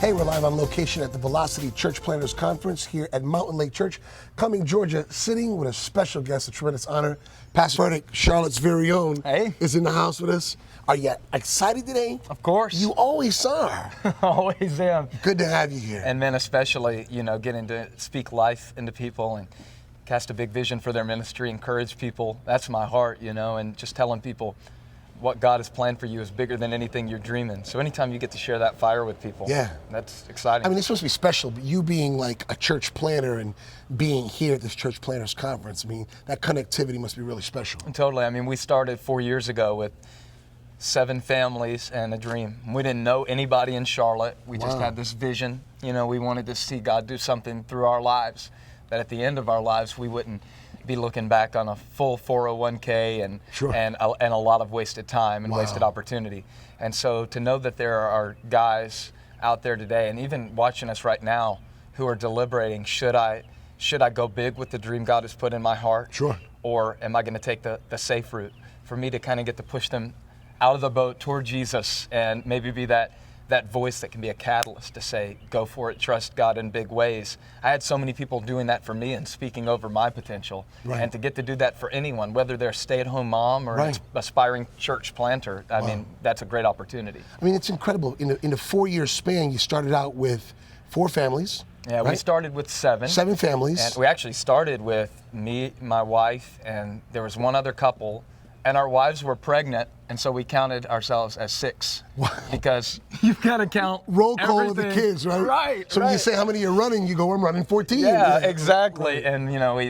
Hey, we're live on location at the Velocity Church Planners Conference here at Mountain Lake Church, Cumming, Georgia, sitting with a special guest, a tremendous honor. Pastor Furtick, Charlotte's very own, is in the house with us. Are you excited today? Of course. You always are. Always am. Good to have you here. And men especially, getting to speak life into people and cast a big vision for their ministry, encourage people. That's my heart, and just telling people what God has planned for you is bigger than anything you're dreaming. So anytime you get to share that fire with people, that's exciting. I mean, it's supposed to be special, but you being like a church planner and being here at this Church Planners Conference, I mean, that connectivity must be really special. Totally. I mean, we started 4 years ago with 7 families and a dream. We didn't know anybody in Charlotte. We just had this vision. We wanted to see God do something through our lives, that at the end of our lives, we wouldn't be looking back on a full 401k and a lot of wasted time and wasted opportunity. And so to know that there are guys out there today and even watching us right now who are deliberating, should I go big with the dream God has put in my heart? Sure. Or am I going to take the safe route? For me to kind of get to push them out of the boat toward Jesus and maybe be that voice that can be a catalyst to say, go for it, trust God in big ways. I had so many people doing that for me and speaking over my potential. And to get to do that for anyone, whether they're a stay-at-home mom or an aspiring church planter, I mean, that's a great opportunity. I mean, it's incredible. In a 4-year span, you started out with 4 families. Yeah, we started with 7. 7 families. And we actually started with me, my wife, and there was one other couple. And our wives were pregnant, and so we counted ourselves as 6. Wow. Because you've got to count roll call of the kids, right? Right. So when you say how many you're running, you go, I'm running 14. Yeah, exactly. Right. And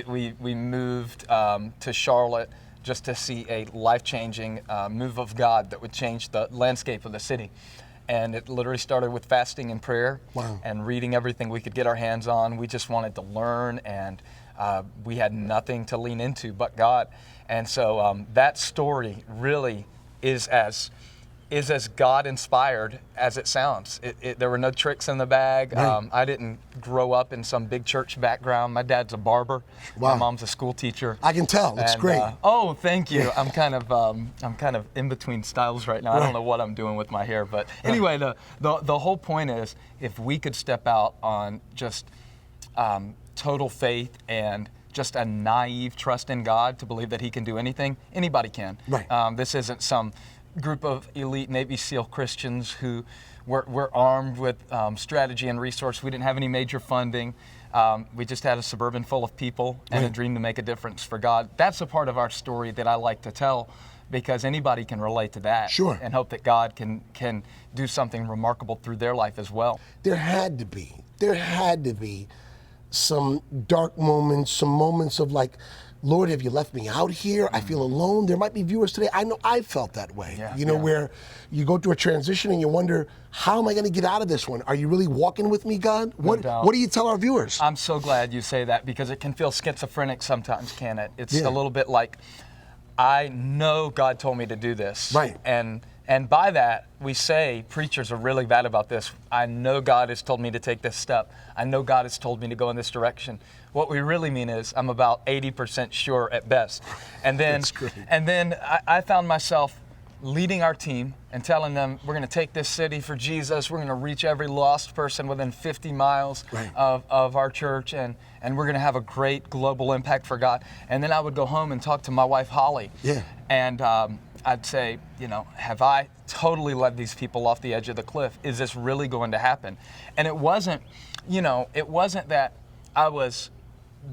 we moved to Charlotte just to see a life-changing move of God that would change the landscape of the city. And it literally started with fasting and prayer and reading everything we could get our hands on. We just wanted to learn, and we had nothing to lean into but God. And so that story really is as God-inspired as it sounds. There were no tricks in the bag. I didn't grow up in some big church background. My dad's a barber. My mom's a school teacher. I can tell. It's great. Oh, thank you. I'm kind of in between styles right now. I don't know what I'm doing with my hair, but anyway, the whole point is, if we could step out on just total faith and just a naive trust in God to believe that He can do anything, anybody can. This isn't some group of elite Navy SEAL Christians who were armed with strategy and resource. We didn't have any major funding. We just had a suburban full of people and a dream to make a difference for God. That's a part of our story that I like to tell, because anybody can relate to that and hope that God can do something remarkable through their life as well. There had to be some dark moments, some moments of like, Lord, have you left me out here? I feel alone. There might be viewers today. I know I felt that way. Where you go through a transition and you wonder, how am I going to get out of this one? Are you really walking with me, God? What do you tell our viewers? I'm so glad you say that, because it can feel schizophrenic sometimes, can it? It's a little bit like, I know God told me to do this. And by that, we say, preachers are really bad about this, I know God has told me to take this step. I know God has told me to go in this direction. What we really mean is, I'm about 80% sure at best. And then, I found myself leading our team and telling them, we're going to take this city for Jesus. We're going to reach every lost person within 50 miles of our church, and we're going to have a great global impact for God. And then I would go home and talk to my wife, Holly. And I'd say, have I totally led these people off the edge of the cliff? Is this really going to happen? And it wasn't that I was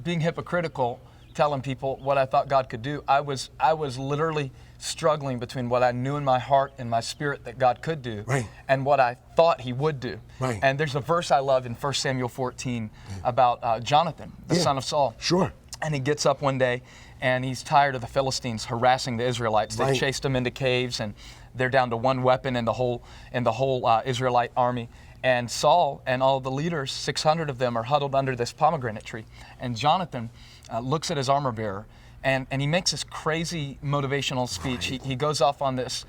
being hypocritical telling people what I thought God could do. I was literally struggling between what I knew in my heart and my spirit that God could do and what I thought He would do. And there's a verse I love in 1 Samuel 14 about Jonathan, the son of Saul. And he gets up one day and he's tired of the Philistines harassing the Israelites. They chased them into caves, and they're down to one weapon in the whole Israelite army. And Saul and all the leaders, 600 of them, are huddled under this pomegranate tree. And Jonathan looks at his armor bearer, and he makes this crazy motivational speech. He goes off on this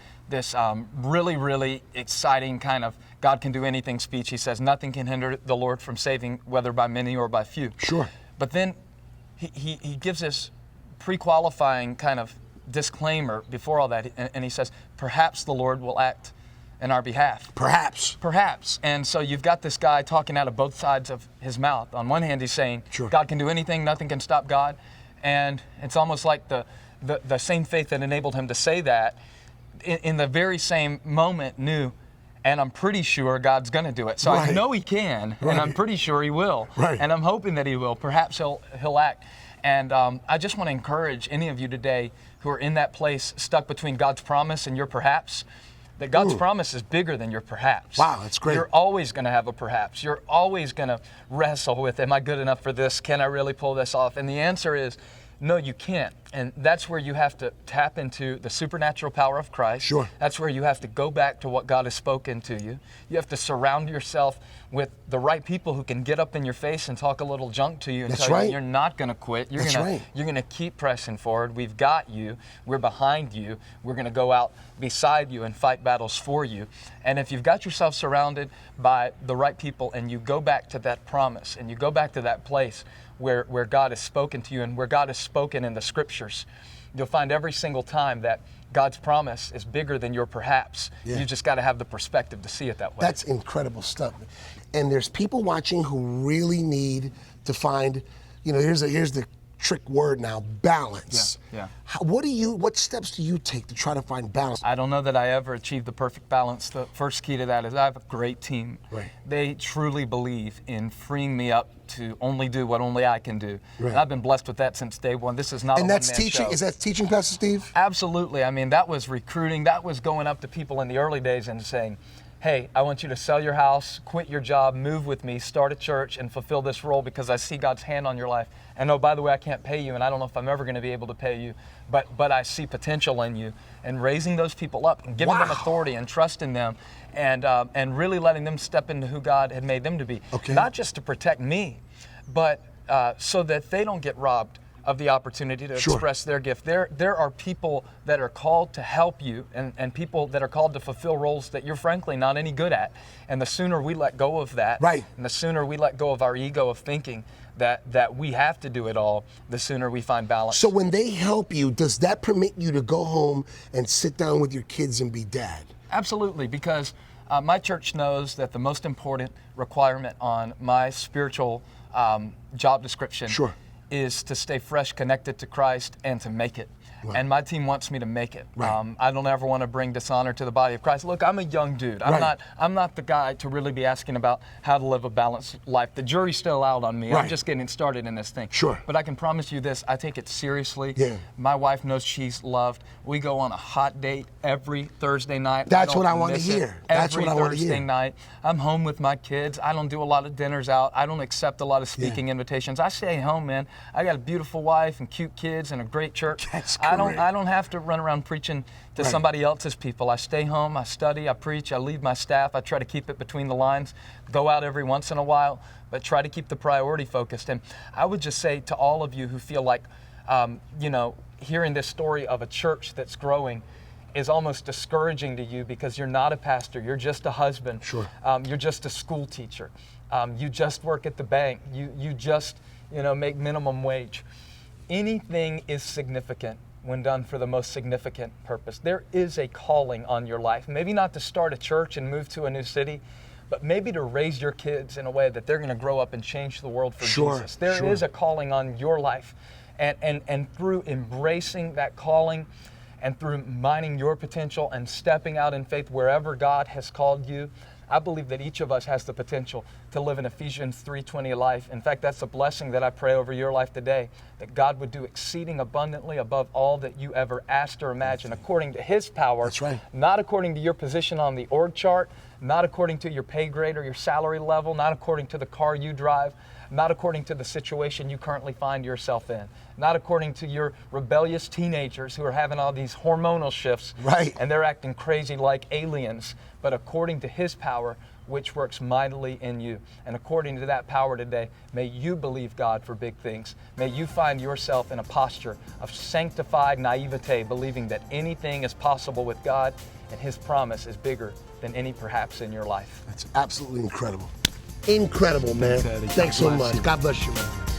really, really exciting kind of God can do anything speech. He says, nothing can hinder the Lord from saving, whether by many or by few. But then he gives this pre-qualifying kind of disclaimer before all that, and he says, perhaps the Lord will act in our behalf. Perhaps. Perhaps. And so you've got this guy talking out of both sides of his mouth. On one hand, he's saying, sure, God can do anything, nothing can stop God. And it's almost like the same faith that enabled him to say that in the very same moment knew, and I'm pretty sure God's going to do it. So right, I know he can, right, and I'm pretty sure he will. Right. And I'm hoping that he will. Perhaps he'll act. And I just want to encourage any of you today who are in that place stuck between God's promise and your perhaps, that God's promise is bigger than your perhaps. Wow, that's great. You're always going to have a perhaps. You're always going to wrestle with, am I good enough for this? Can I really pull this off? And the answer is, no, you can't. And that's where you have to tap into the supernatural power of Christ. Sure. That's where you have to go back to what God has spoken to you. You have to surround yourself with the right people who can get up in your face and talk a little junk to you and That's tell right, you you're not going to quit. You're going to keep pressing forward. We've got you. We're behind you. We're going to go out beside you and fight battles for you. And if you've got yourself surrounded by the right people and you go back to that promise and you go back to that place where God has spoken to you and where God has spoken in the scriptures, you'll find every single time that God's promise is bigger than your perhaps. Yeah. You just got to have the perspective to see it that way. That's incredible stuff. And there's people watching who really need to find, here's the trick word now, balance. Yeah. What steps do you take to try to find balance? I don't know that I ever achieved the perfect balance. The first key to that is I have a great team. Right. They truly believe in freeing me up to only do what only I can do. Right. And I've been blessed with that since day one. This is not and a that's one-man teaching. show. Is that teaching, Pastor Steve? Absolutely. I mean, that was recruiting. That was going up to people in the early days and saying, hey, I want you to sell your house, quit your job, move with me, start a church, and fulfill this role because I see God's hand on your life. And oh, by the way, I can't pay you, and I don't know if I'm ever going to be able to pay you, but I see potential in you. And raising those people up and giving them authority and trusting them and really letting them step into who God had made them to be. Okay. Not just to protect me, but so that they don't get robbed of the opportunity to express their gift. There are people that are called to help you and people that are called to fulfill roles that you're frankly not any good at. And the sooner we let go of that, right, and the sooner we let go of our ego of thinking that we have to do it all, the sooner we find balance. So when they help you, does that permit you to go home and sit down with your kids and be dad? Absolutely, because my church knows that the most important requirement on my spiritual job description is to stay fresh, connected to Christ, and to make it. Right. And my team wants me to make it. Right. I don't ever want to bring dishonor to the body of Christ. Look, I'm a young dude. I'm not the guy to really be asking about how to live a balanced life. The jury's still out on me. Right. I'm just getting started in this thing. Sure. But I can promise you this, I take it seriously. Yeah. My wife knows she's loved. We go on a hot date every Thursday night. That's what I want to hear. That's what I want to hear. Every Thursday night. I'm home with my kids. I don't do a lot of dinners out. I don't accept a lot of speaking invitations. I stay home, man. I got a beautiful wife and cute kids and a great church. That's I don't have to run around preaching to somebody else's people. I stay home, I study, I preach, I lead my staff. I try to keep it between the lines, go out every once in a while, but try to keep the priority focused. And I would just say to all of you who feel like, hearing this story of a church that's growing is almost discouraging to you because you're not a pastor, you're just a husband. Sure. You're just a school teacher. You just work at the bank. You just, make minimum wage. Anything is significant when done for the most significant purpose. There is a calling on your life. Maybe not to start a church and move to a new city, but maybe to raise your kids in a way that they're going to grow up and change the world for Jesus. There is a calling on your life. And through embracing that calling and through mining your potential and stepping out in faith wherever God has called you, I believe that each of us has the potential to live an Ephesians 3:20 life. In fact, that's a blessing that I pray over your life today, that God would do exceeding abundantly above all that you ever asked or imagined, according to His power. That's right. Not according to your position on the org chart, not according to your pay grade or your salary level, not according to the car you drive, not according to the situation you currently find yourself in, not according to your rebellious teenagers who are having all these hormonal shifts, right, and they're acting crazy like aliens, but according to His power, which works mightily in you. And according to that power today, may you believe God for big things. May you find yourself in a posture of sanctified naivete, believing that anything is possible with God, and His promise is bigger than any perhaps in your life. That's absolutely incredible. Incredible, man. Thanks so much. God bless you, man.